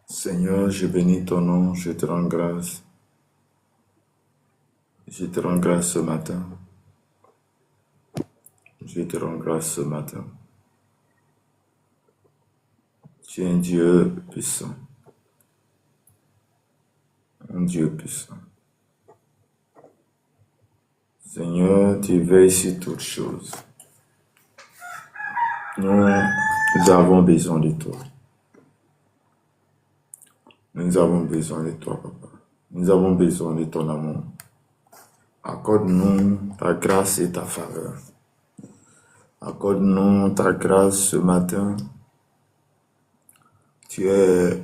Seigneur, je bénis ton nom, je te rends grâce. Je te rends grâce ce matin. Je te rends grâce ce matin. Tu es un Dieu puissant. Un Dieu puissant. Seigneur, tu veilles sur toutes choses. Nous avons besoin de toi. Nous avons besoin de toi, Papa. Nous avons besoin de ton amour. Accorde-nous ta grâce et ta faveur. Accorde-nous ta grâce ce matin. Tu es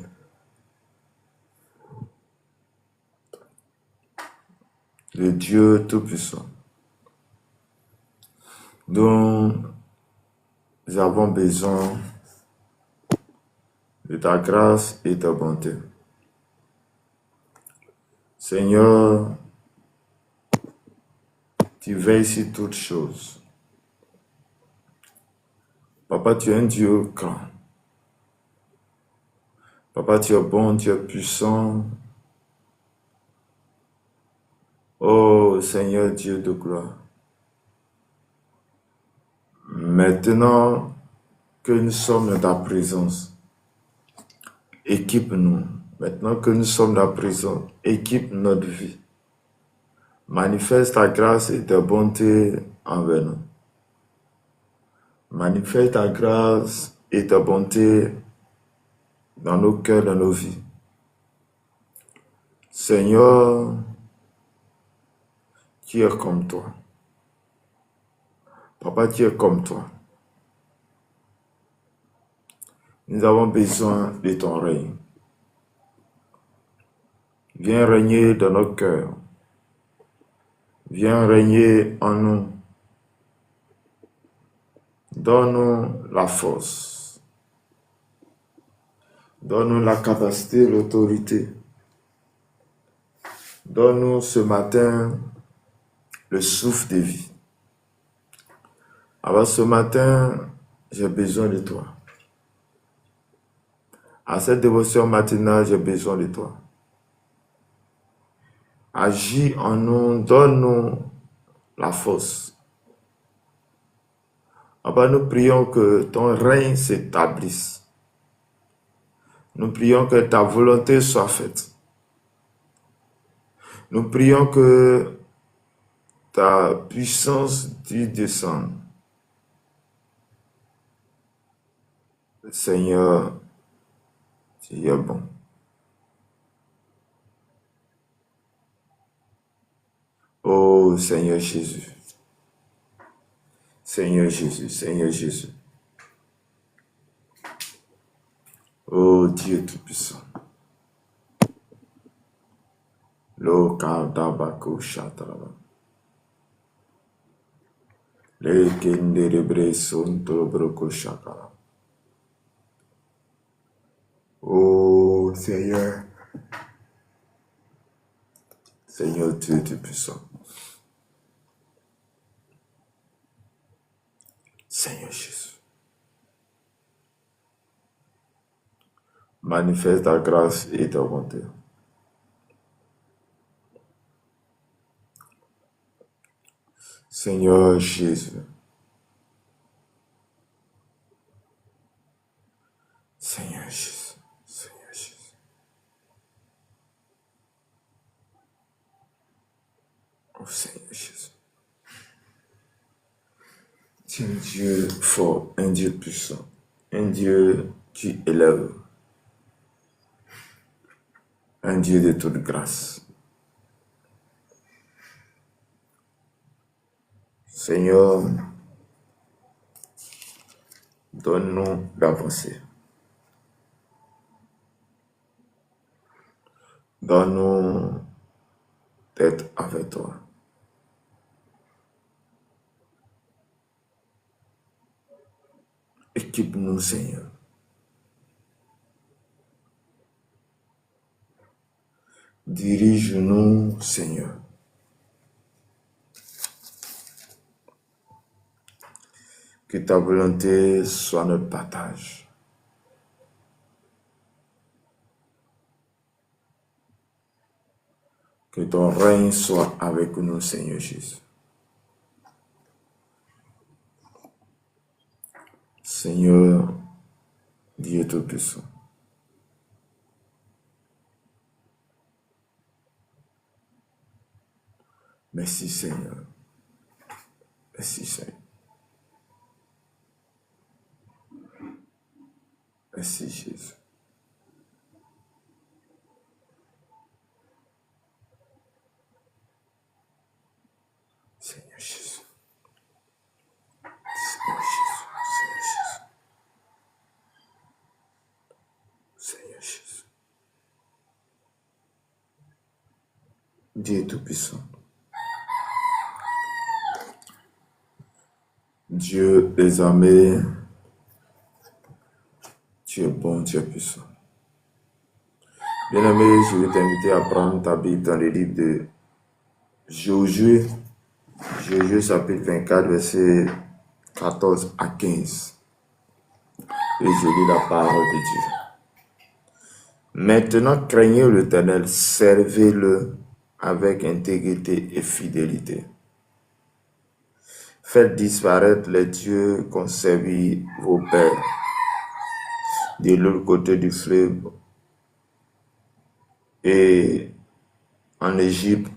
le Dieu Tout-Puissant, dont nous avons besoin de ta grâce et ta bonté. Seigneur, tu veilles sur toutes choses. Papa, tu es un Dieu grand. Papa, tu es bon, tu es puissant. Oh Seigneur Dieu de gloire. Maintenant que nous sommes dans ta présence, équipe-nous. Maintenant que nous sommes dans la présence, équipe notre vie. Manifeste ta grâce et ta bonté envers nous. Manifeste ta grâce et ta bonté dans nos cœurs, dans nos vies. Seigneur, qui est comme toi. Papa, qui est comme toi. Nous avons besoin de ton règne. Viens régner dans nos cœurs. Viens régner en nous. Donne-nous la force. Donne-nous la capacité, l'autorité. Donne-nous ce matin le souffle de vie. Alors ce matin, j'ai besoin de toi. À cette dévotion matinale, j'ai besoin de toi. Agis en nous, donne-nous la force. Papa, nous prions que ton règne s'établisse. Nous prions que ta volonté soit faite. Nous prions que ta puissance descende. Seigneur, tu es bon. Oh Seigneur Jésus. Seigneur Jésus, Seigneur Jésus. Oh Dieu Tout-Puissant. Lo kadabako shataraba. Le kenderebre son tolobroko shakara. Oh Seigneur. Seigneur Dieu Tout-Puissant. Seigneur Jésus. Manifeste ta grâce et ta bonté. Seigneur Jésus. Seigneur Jésus. Seigneur Jésus. Oh Seigneur Jésus. Tu es un Dieu fort, un Dieu puissant, un Dieu qui élève, un Dieu de toute grâce. Seigneur, donne-nous d'avancer. Donne-nous d'être avec toi. Équipe-nous, Seigneur. Dirige-nous, Seigneur. Que ta volonté soit notre partage. Que ton règne soit avec nous, Seigneur Jésus. Seigneur, Dieu Tout-Puissant. Merci, Seigneur. Merci, Seigneur. Merci, Jésus. Seigneur Jésus. Seigneur Jésus. Seigneur Jésus. Dieu Tout-Puissant. Dieu des armées, tu es bon, tu es puissant. Bien-aimé, je vais t'inviter à prendre ta Bible dans le livre de Josué. Josué chapitre 24, versets 14 à 15. Et je lis la parole de Dieu. Maintenant, craignez l'Éternel, servez-le avec intégrité et fidélité. Faites disparaître les dieux qu'ont servi vos pères de l'autre côté du fleuve et en Égypte,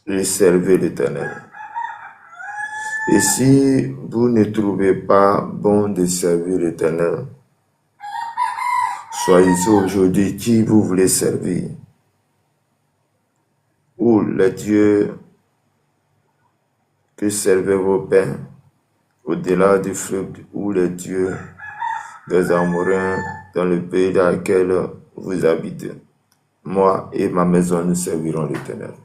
et servez l'Éternel. Et si vous ne trouvez pas bon de servir l'Éternel, soyez aujourd'hui qui vous voulez servir, ou les dieux que servaient vos pères au-delà du fleuve, ou les dieux des Amoréens dans le pays dans lequel vous habitez. Moi et ma maison, nous servirons l'Éternel.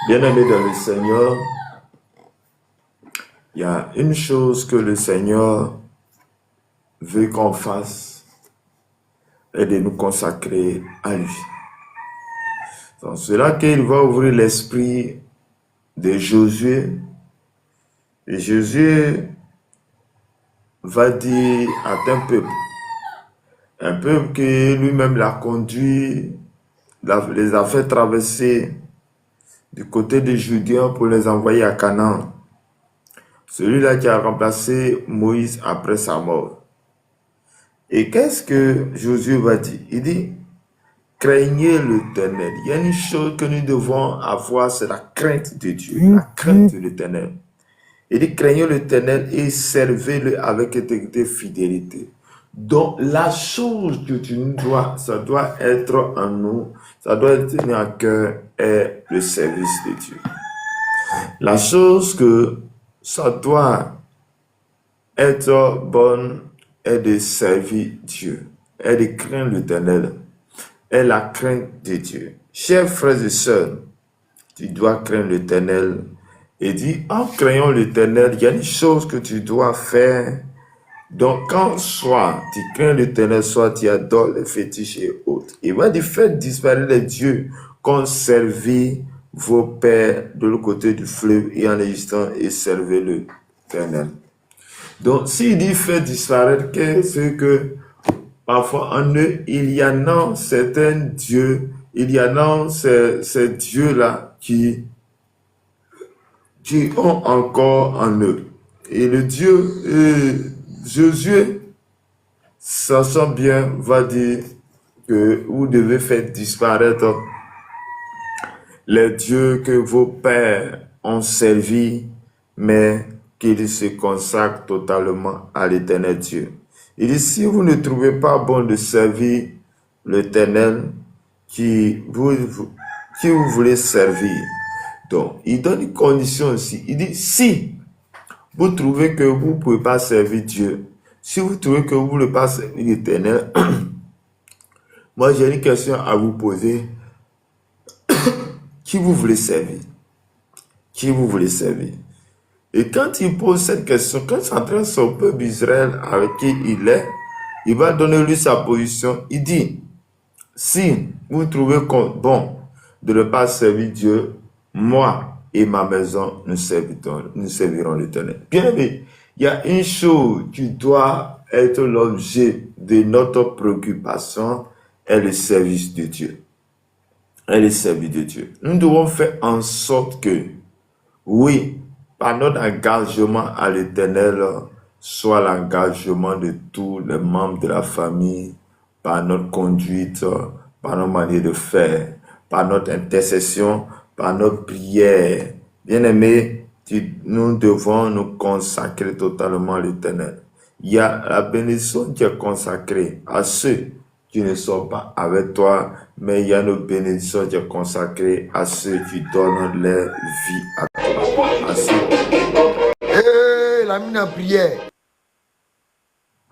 Bien-aimés dans le Seigneur, il y a une chose que le Seigneur veut qu'on fasse, et de nous consacrer à lui. C'est cela qu'il va ouvrir l'esprit de Josué. Et Josué va dire à un peuple que lui-même l'a conduit, les a fait traverser du côté des Judiens pour les envoyer à Canaan. Celui-là qui a remplacé Moïse après sa mort. Et qu'est-ce que Josué va dire? Il dit, craignez l'Éternel. Il y a une chose que nous devons avoir, c'est la crainte de Dieu, la crainte de l'Éternel. Il dit, craignez l'Éternel et servez-le avec intégrité et fidélité. Donc, la chose que tu dois, ça doit être en nous, ça doit être à cœur, est le service de Dieu. La chose que ça doit être bonne est de servir Dieu, est de craindre l'Éternel, est la crainte de Dieu. Chers frères et sœurs, tu dois craindre l'Éternel. Et dit, en craignant l'Éternel, il y a une chose que tu dois faire. Donc, quand soit tu crains l'Éternel, soit tu adores les fétiches et autres. Il va dire, faites disparaître les dieux qu'ont servi vos pères de l'autre côté du fleuve et en Égypte et servez l'Éternel. Donc, s'il dit faites disparaître, c'est que parfois en eux, il y en a certains dieux, il y en a ces dieux-là qui ont encore en eux. Et le Dieu, Josué, ça sent bien, va dire que vous devez faire disparaître les dieux que vos pères ont servis, mais qu'ils se consacrent totalement à l'Éternel Dieu. Il dit, si vous ne trouvez pas bon de servir l'Éternel qui vous voulez servir, donc il donne une condition aussi. Il dit, si vous trouvez que vous ne pouvez pas servir Dieu, si vous trouvez que vous ne voulez pas servir l'Éternel, moi j'ai une question à vous poser. Qui vous voulez servir? Qui vous voulez servir? Et quand il pose cette question, quand il s'adresse au peuple d'Israël avec qui il est, il va donner lui sa position. Il dit, si vous trouvez bon de ne pas servir Dieu, moi et ma maison, nous servirons l'Éternel. Bien-aimé, il y a une chose qui doit être l'objet de notre préoccupation, est le service de Dieu. Et le service de Dieu. Nous devons faire en sorte que, oui, par notre engagement à l'Éternel, soit l'engagement de tous les membres de la famille, par notre conduite, par notre manière de faire, par notre intercession, par notre prière. Bien-aimés, nous devons nous consacrer totalement à l'Éternel. Il y a la bénédiction qui est consacrée à ceux qui ne sont pas avec toi, mais il y a une bénédiction qui est consacrée à ceux qui donnent leur vie à toi. La mine en prière.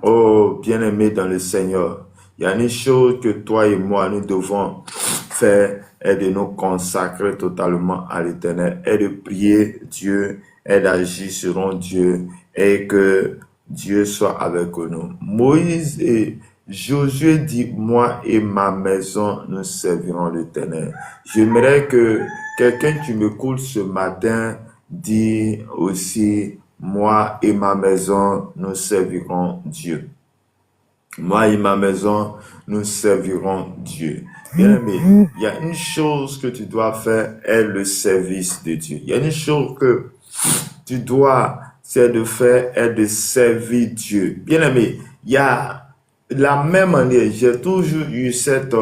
Oh, bien-aimé dans le Seigneur, il y a une chose que toi et moi, nous devons faire, est de nous consacrer totalement à l'Éternel, et de prier Dieu, et d'agir selon Dieu, et que Dieu soit avec nous. Moïse et Josué dit, moi et ma maison, nous servirons l'Éternel. J'aimerais que quelqu'un qui m'écoute ce matin dit aussi, moi et ma maison, nous servirons Dieu. Moi et ma maison, nous servirons Dieu. Bien-aimé, il y a une chose que tu dois faire, est le service de Dieu. Il y a une chose que tu dois, c'est de faire, est de servir Dieu. Bien-aimé, il y a la même manière, j'ai toujours eu cette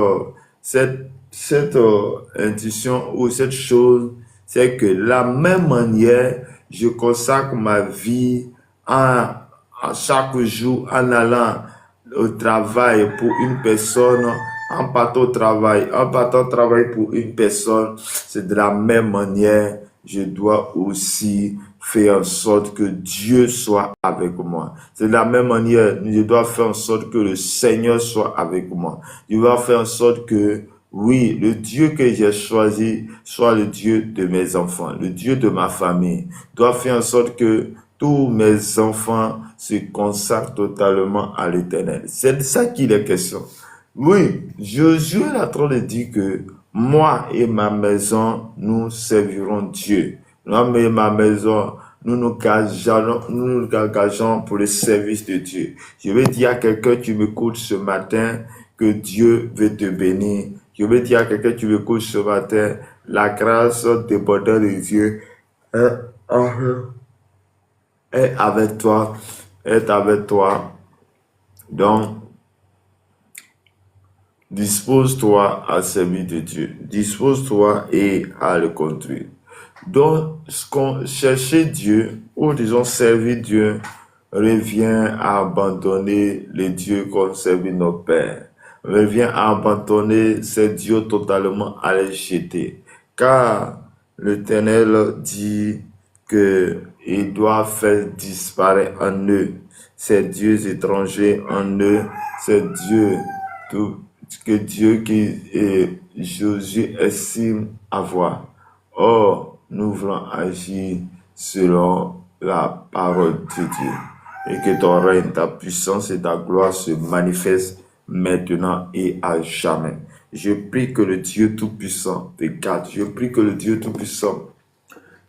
intuition ou cette chose, c'est que la même manière, je consacre ma vie à chaque jour en allant au travail pour une personne, en partant au travail pour une personne. C'est de la même manière, je dois aussi faire en sorte que Dieu soit avec moi. C'est de la même manière, je dois faire en sorte que le Seigneur soit avec moi. Je dois faire en sorte que, oui, le Dieu que j'ai choisi soit le Dieu de mes enfants, le Dieu de ma famille. Je dois faire en sorte que tous mes enfants se consacrent totalement à l'Éternel. C'est de ça qu'il est question. Oui, Josué est en train de dire que moi et ma maison, nous servirons Dieu. Moi et ma maison, nous nous engageons pour le service de Dieu. Je veux dire à quelqu'un qui m'écoute ce matin que Dieu veut te bénir. Je veux dire à quelqu'un qui m'écoute ce matin, la grâce débordante de Dieu est avec toi, est avec toi. Donc, dispose-toi à servir de Dieu. Dispose-toi et à le conduire. Donc, chercher Dieu, ou disons servir Dieu, revient à abandonner les dieux qu'on servit nos pères. Revient à abandonner ces dieux totalement à les jeter. Car l'Éternel dit que il doit faire disparaître en eux ces dieux étrangers en eux, ces dieux que Dieu qui Josué estime avoir. Or, nous voulons agir selon la parole de Dieu. Et que ton règne, ta puissance et ta gloire se manifestent maintenant et à jamais. Je prie que le Dieu Tout-Puissant te garde. Je prie que le Dieu Tout-Puissant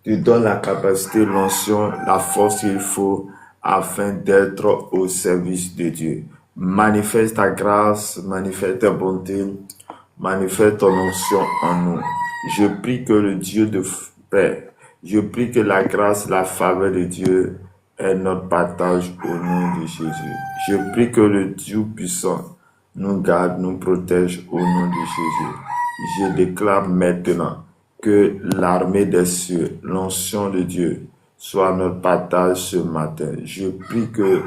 te donne la capacité, l'onction, la force qu'il faut afin d'être au service de Dieu. Manifeste ta grâce, manifeste ta bonté, manifeste ton onction en nous. Je prie que le Dieu de paix, je prie que la grâce, la faveur de Dieu est notre partage au nom de Jésus. Je prie que le Dieu puissant nous garde, nous protège au nom de Jésus. Je déclare maintenant que l'armée des cieux, l'onction de Dieu, soit notre partage ce matin. Je prie que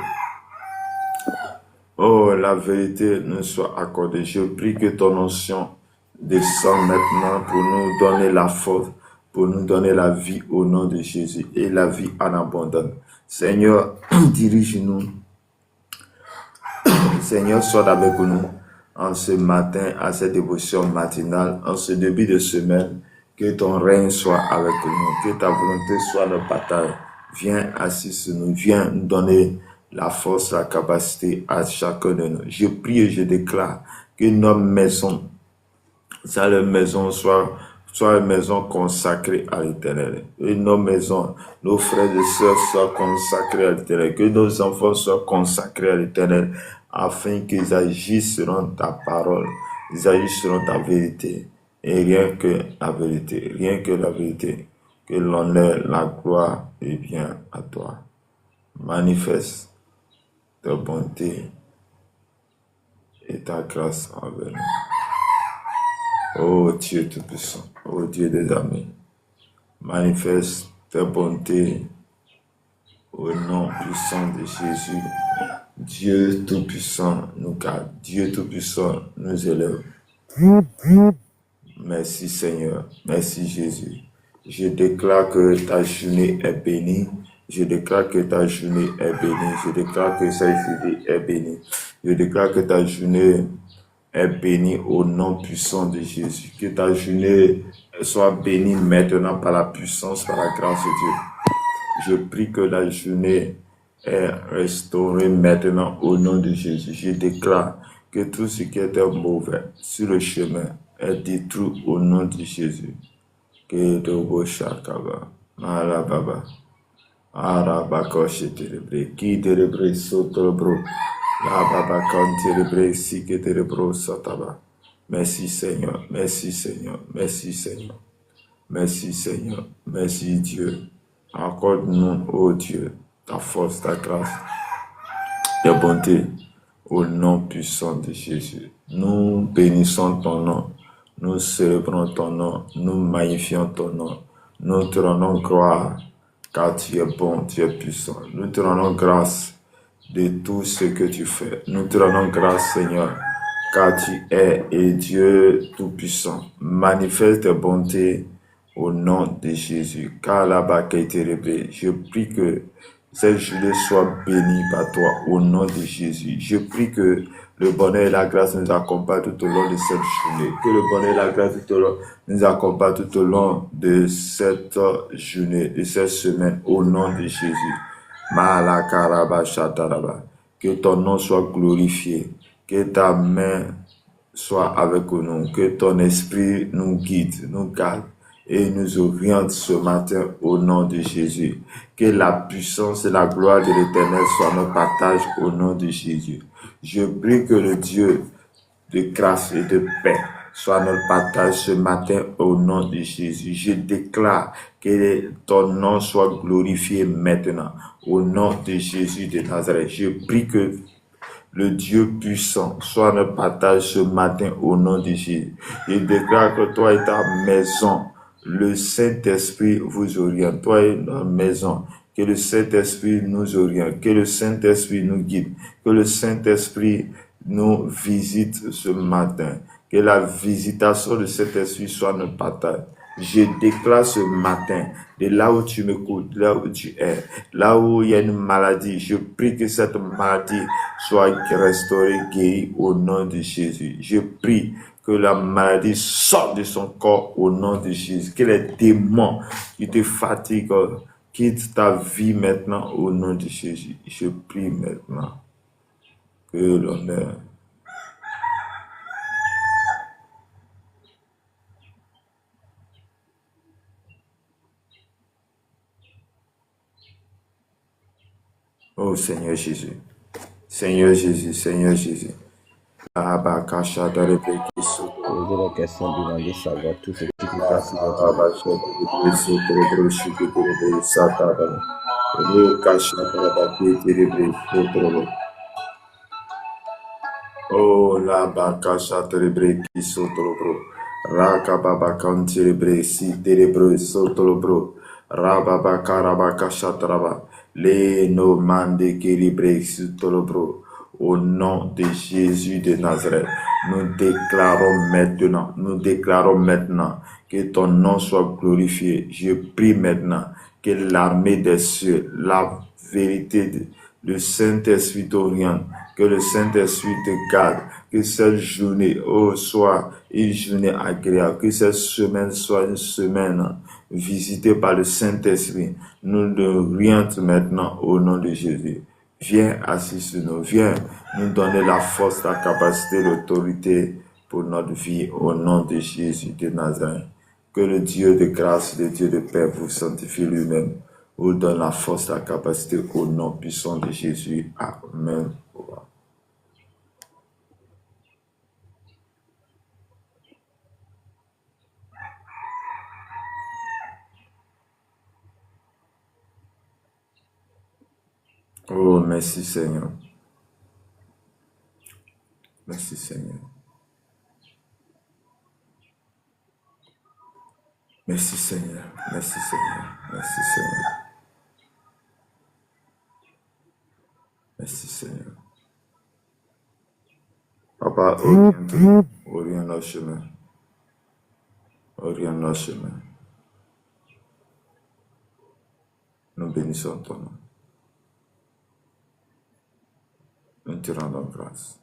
la vérité nous soit accordée. Je prie que ton onction descende maintenant pour nous donner la force, pour nous donner la vie au nom de Jésus et la vie en abondance. Seigneur, dirige-nous. Seigneur, sois avec nous en ce matin, à cette dévotion matinale, en ce début de semaine. Que ton règne soit avec nous, que ta volonté soit notre partage. Viens assis sur nous, viens nous donner la force, la capacité à chacun de nous. Je prie et je déclare que notre maison, sa maison soit soit une maison consacrée à l'Éternel. Et nos maisons, nos frères et sœurs soient consacrés à l'Éternel. Que nos enfants soient consacrés à l'Éternel, afin qu'ils agissent selon ta parole, ils agissent selon ta vérité. Et rien que la vérité, rien que la vérité. Que l'honneur, la gloire est bien à toi. Manifeste ta bonté et ta grâce envers nous. Ô Dieu Tout-Puissant, ô Dieu des armées, manifeste ta bonté au nom puissant de Jésus. Dieu Tout-Puissant nous garde, Dieu Tout-Puissant nous élève. Merci Seigneur, merci Jésus. Je déclare que ta journée est bénie. Je déclare que ta journée est bénie. Je déclare que cette journée est bénie. Je déclare que ta journée est bénie au nom puissant de Jésus. Que ta journée soit bénie maintenant par la puissance, par la grâce de Dieu. Je prie que la journée est restaurée maintenant au nom de Jésus. Je déclare que tout ce qui était mauvais sur le chemin est détruit au nom de Jésus. Que de Boshakaba, Malababa, Arabako Sheterebre, qui terebre sotobro, la Baba Kanterebre, si que terebro sotaba. Merci Seigneur, merci Seigneur, merci Seigneur, merci Seigneur, merci Dieu. Accorde-nous, ô Dieu, ta force, ta grâce, ta bonté, au nom puissant de Jésus. Nous bénissons ton nom. Nous célébrons ton nom, nous magnifions ton nom, nous te rendons gloire, car tu es bon, tu es puissant. Nous te rendons grâce de tout ce que tu fais. Nous te rendons grâce, Seigneur, car tu es Dieu tout-puissant. Manifeste tes bontés au nom de Jésus. Car là-bas qui a été révélé, je prie que cette journée soit bénie par toi au nom de Jésus. Je prie que le bonheur et la grâce nous accompagnent tout au long de cette journée. Que le bonheur et la grâce nous accompagnent tout au long de cette journée, de cette semaine, au nom de Jésus. Malakaraba Shataraba. Que ton nom soit glorifié. Que ta main soit avec nous. Que ton esprit nous guide, nous garde et nous oriente ce matin au nom de Jésus. Que la puissance et la gloire de l'Éternel soient notre partage au nom de Jésus. Je prie que le Dieu de grâce et de paix soit notre partage ce matin au nom de Jésus. Je déclare que ton nom soit glorifié maintenant au nom de Jésus de Nazareth. Je prie que le Dieu puissant soit notre partage ce matin au nom de Jésus. Je déclare que toi et ta maison, le Saint-Esprit vous oriente. Toi et ta maison, que le Saint-Esprit nous oriente, que le Saint-Esprit nous guide, que le Saint-Esprit nous visite ce matin, que la visitation de cet esprit soit notre partage. Je déclare ce matin, de là où tu m'écoutes, là où tu es, là où il y a une maladie, je prie que cette maladie soit restaurée, guérie au nom de Jésus. Je prie que la maladie sorte de son corps au nom de Jésus, que les démons qui te fatiguent quittent ta vie maintenant au nom de Jésus. Je prie maintenant que l'honneur oh Seigneur Jésus, Seigneur Jésus, Seigneur Jésus. Abakasha de Rebekiso. Posez la question, demandez savoir tout ce qui se passe sur votre Abakasha de Rebekiso, de Satana. Rekasha de Rebekiso. Oh la bakasha terebre ki sotolobro. Raka baba kan terebre si terebre sotolobro. Rababa karabakasha traba. Le no mande kelibre sotolobro. Au nom de Jésus de Nazareth, nous déclarons maintenant que ton nom soit glorifié. Je prie maintenant que l'armée des cieux, la vérité, le Saint-Esprit t'oriente, que le Saint-Esprit te garde, que cette journée soit une journée agréable, que cette semaine soit une semaine visitée par le Saint-Esprit. Nous l'orientons maintenant au nom de Jésus. Viens assis sur nous, viens nous donner la force, la capacité, l'autorité pour notre vie au nom de Jésus de Nazareth. Que le Dieu de grâce, le Dieu de paix vous sanctifie lui-même, vous donne la force, la capacité au nom puissant de Jésus. Amen. Oh, merci Seigneur. Merci Seigneur. Merci Seigneur. Merci Seigneur. Merci Seigneur. Merci Seigneur. Papa, oriente nos chemins. Oriente nos chemins. Nous bénissons ton nom. Nous te rendons grâce.